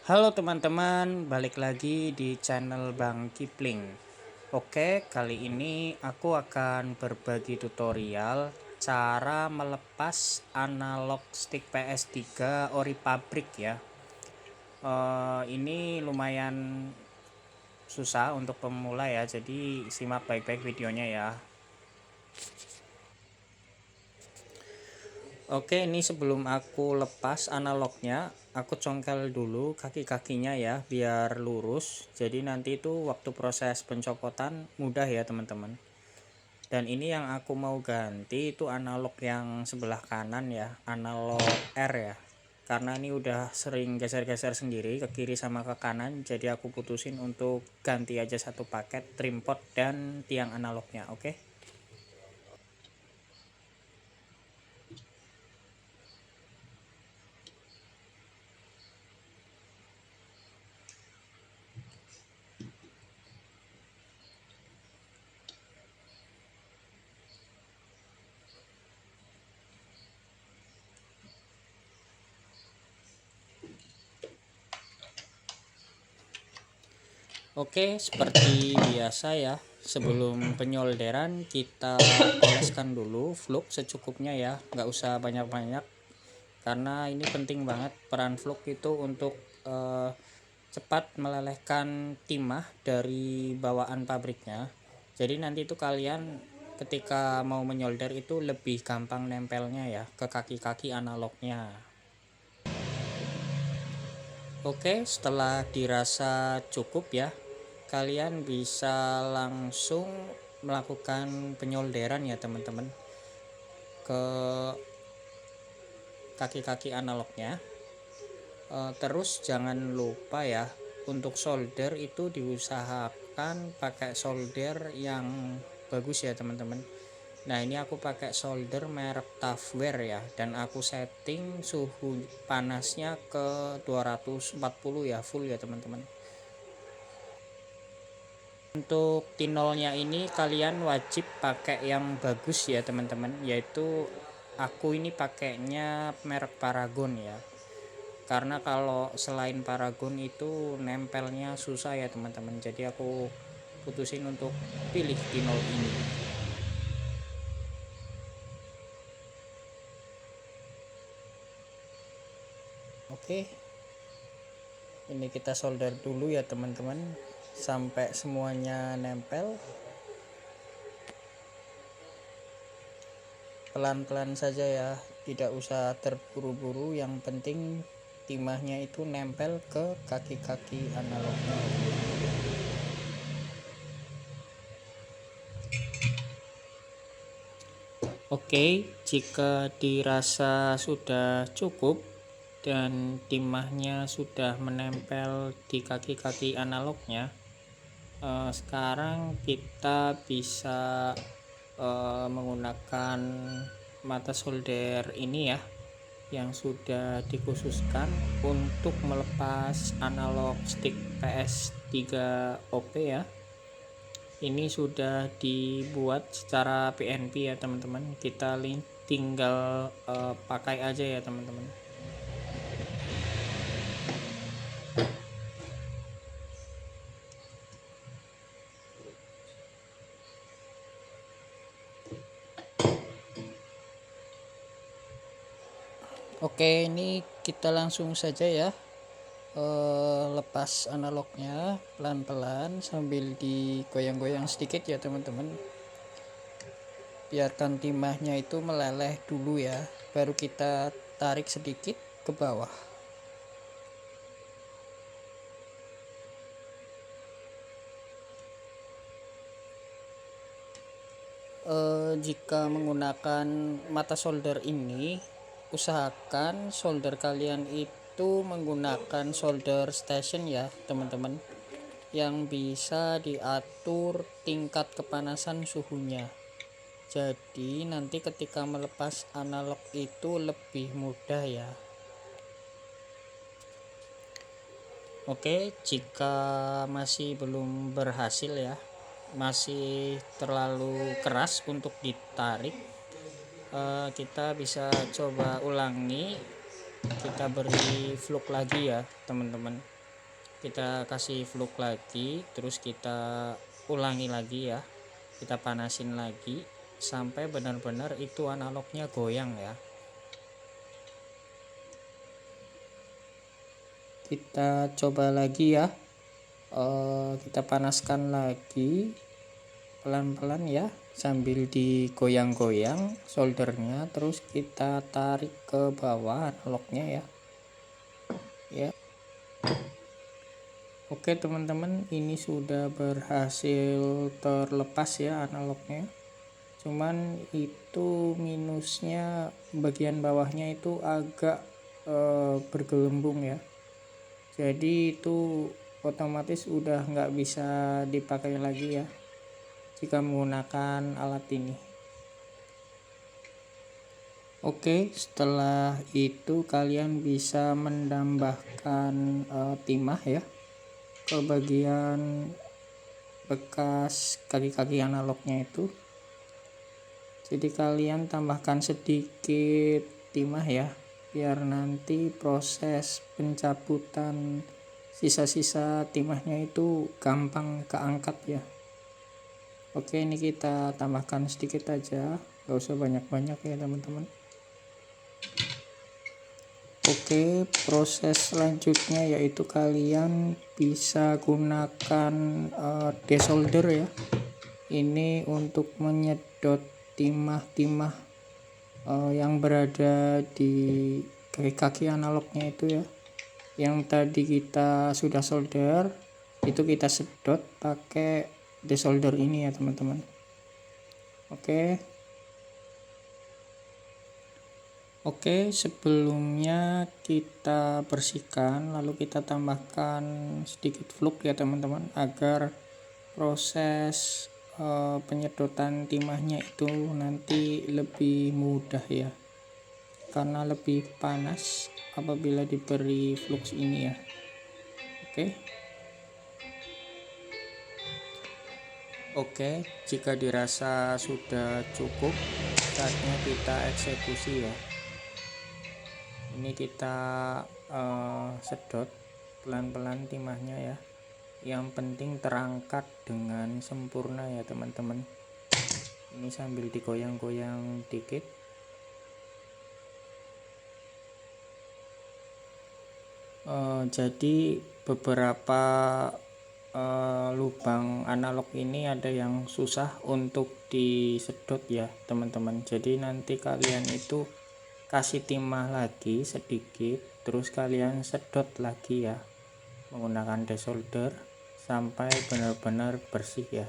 Halo teman-teman, balik lagi di channel Bang Kipling. Oke, kali ini aku akan berbagi tutorial cara melepas analog stick PS3 ori pabrik ya. Ini lumayan susah untuk pemula ya, jadi simak baik-baik videonya ya. Oke, ini sebelum aku lepas analognya, aku congkel dulu kaki-kakinya ya, biar lurus. Jadi nanti itu waktu proses pencopotan mudah ya teman-teman. Dan ini yang aku mau ganti itu analog yang sebelah kanan ya, analog R ya. Karena ini udah sering geser-geser sendiri ke kiri sama ke kanan, jadi aku putusin untuk ganti aja satu paket trim pot dan tiang analognya, oke? Oke, seperti biasa ya, sebelum penyolderan kita oleskan dulu fluk secukupnya ya, nggak usah banyak-banyak, karena ini penting banget peran fluk itu untuk cepat melelehkan timah dari bawaan pabriknya. Jadi nanti itu kalian ketika mau menyolder itu lebih gampang nempelnya ya ke kaki-kaki analognya. Oke, setelah dirasa cukup ya, kalian bisa langsung melakukan penyolderan ya teman-teman ke kaki-kaki analognya. Terus jangan lupa ya, untuk solder itu diusahakan pakai solder yang bagus ya teman-teman. Nah ini aku pakai solder merek Tafware ya, dan aku setting suhu panasnya ke 240 ya, full ya teman-teman. Untuk tinolnya ini kalian wajib pakai yang bagus ya teman-teman, yaitu aku ini pakainya merek Paragon ya, karena kalau selain Paragon itu nempelnya susah ya teman-teman, jadi aku putusin untuk pilih tinol ini. Oke, ini kita solder dulu ya teman-teman sampai semuanya nempel. Pelan-pelan saja ya, tidak usah terburu-buru, yang penting timahnya itu nempel ke kaki-kaki analognya. Oke, jika dirasa sudah cukup dan timahnya sudah menempel di kaki-kaki analognya, sekarang kita bisa menggunakan mata solder ini ya, yang sudah dikhususkan untuk melepas analog stick PS3 OP ya. Ini sudah dibuat secara PNP ya teman-teman, kita tinggal pakai aja ya teman-teman. Oke, ini kita langsung saja ya, lepas analognya pelan-pelan sambil digoyang-goyang sedikit ya teman-teman. Biarkan timahnya itu meleleh dulu ya, baru kita tarik sedikit ke bawah. Jika menggunakan mata solder ini, usahakan solder kalian itu menggunakan solder station ya teman-teman, yang bisa diatur tingkat kepanasan suhunya. Jadi nanti ketika melepas analog itu lebih mudah ya. Oke, jika masih belum berhasil ya, masih terlalu keras untuk ditarik, kita bisa coba ulangi, kita beri fluk lagi ya teman-teman. Kita kasih flux lagi, terus kita ulangi lagi ya, kita panasin lagi sampai benar-benar itu analognya goyang ya. Kita coba lagi ya, kita panaskan lagi pelan-pelan ya, sambil digoyang-goyang soldernya, terus kita tarik ke bawah analognya ya. Oke teman-teman, ini sudah berhasil terlepas ya analognya. Cuman itu minusnya bagian bawahnya itu agak bergelembung ya. Jadi itu otomatis udah nggak bisa dipakai lagi ya jika menggunakan alat ini. Oke, setelah itu kalian bisa menambahkan timah ya ke bagian bekas kaki-kaki analognya itu. Jadi kalian tambahkan sedikit timah ya, biar nanti proses pencabutan sisa-sisa timahnya itu gampang keangkat ya. Oke, ini kita tambahkan sedikit aja, gak usah banyak-banyak ya teman-teman. Oke, proses selanjutnya yaitu kalian bisa gunakan desolder ya. Ini untuk menyedot timah-timah yang berada di kaki-kaki analognya itu ya. Yang tadi kita sudah solder, itu kita sedot pakai desolder ini ya teman-teman. Oke, sebelumnya kita bersihkan, lalu kita tambahkan sedikit flux ya teman-teman, agar proses penyedotan timahnya itu nanti lebih mudah ya, karena lebih panas apabila diberi flux ini ya. Oke, jika dirasa sudah cukup, saatnya kita eksekusi ya. Ini kita sedot pelan-pelan timahnya ya. Yang penting terangkat dengan sempurna ya teman-teman. Ini sambil digoyang-goyang dikit. Jadi beberapa lubang analog ini ada yang susah untuk disedot ya teman-teman. Jadi nanti kalian itu kasih timah lagi sedikit, terus kalian sedot lagi ya menggunakan desolder sampai benar-benar bersih ya.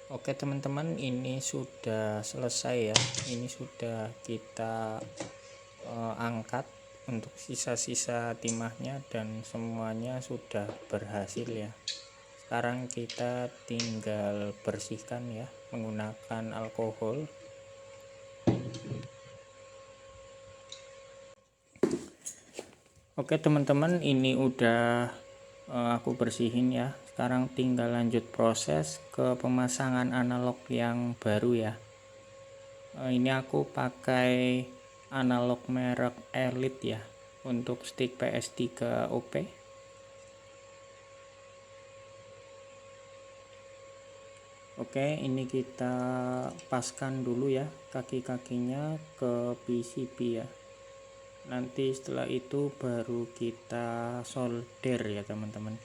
Oke teman-teman, ini sudah selesai ya. Ini sudah kita angkat untuk sisa-sisa timahnya dan semuanya sudah berhasil ya. Sekarang kita tinggal bersihkan ya menggunakan alkohol. Oke teman-teman, ini udah aku bersihin ya. Sekarang tinggal lanjut proses ke pemasangan analog yang baru ya. Ini aku pakai analog merek Elite ya untuk stick PS3 OP. Oke, ini kita paskan dulu ya kaki-kakinya ke PCB ya. Nanti setelah itu baru kita solder ya teman-teman.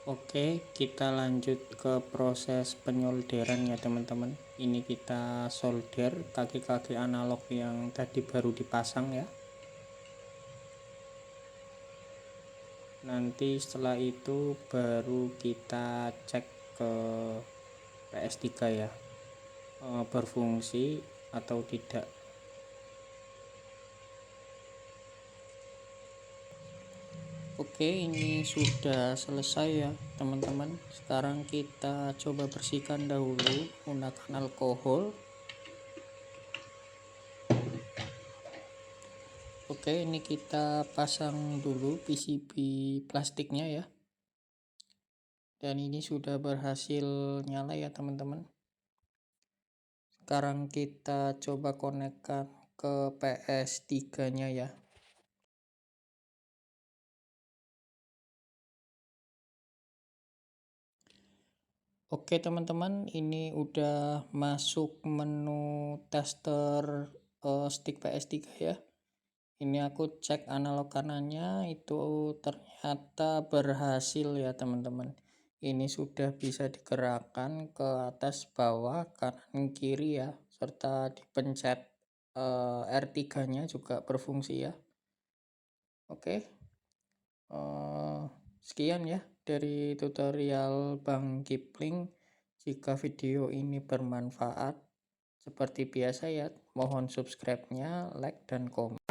Oke, kita lanjut ke proses penyolderan ya teman-teman. Ini kita solder kaki-kaki analog yang tadi baru dipasang ya. Nanti setelah itu baru kita cek ke PS3 ya, berfungsi atau tidak. Oke, ini sudah selesai ya teman-teman. Sekarang kita coba bersihkan dahulu menggunakan alkohol. Oke, ini kita pasang dulu PCB plastiknya ya. Dan ini sudah berhasil nyala ya teman-teman. Sekarang kita coba konekkan ke PS3 nya ya. Oke teman-teman, ini udah masuk menu tester stick PS3 ya. Ini aku cek analog kanannya itu ternyata berhasil ya teman-teman. Ini sudah bisa digerakkan ke atas bawah kanan kiri ya, serta dipencet R3 nya juga berfungsi ya. Oke, sekian ya dari tutorial Bang Kipling. Jika video ini bermanfaat seperti biasa ya, mohon subscribe nya, like dan komen.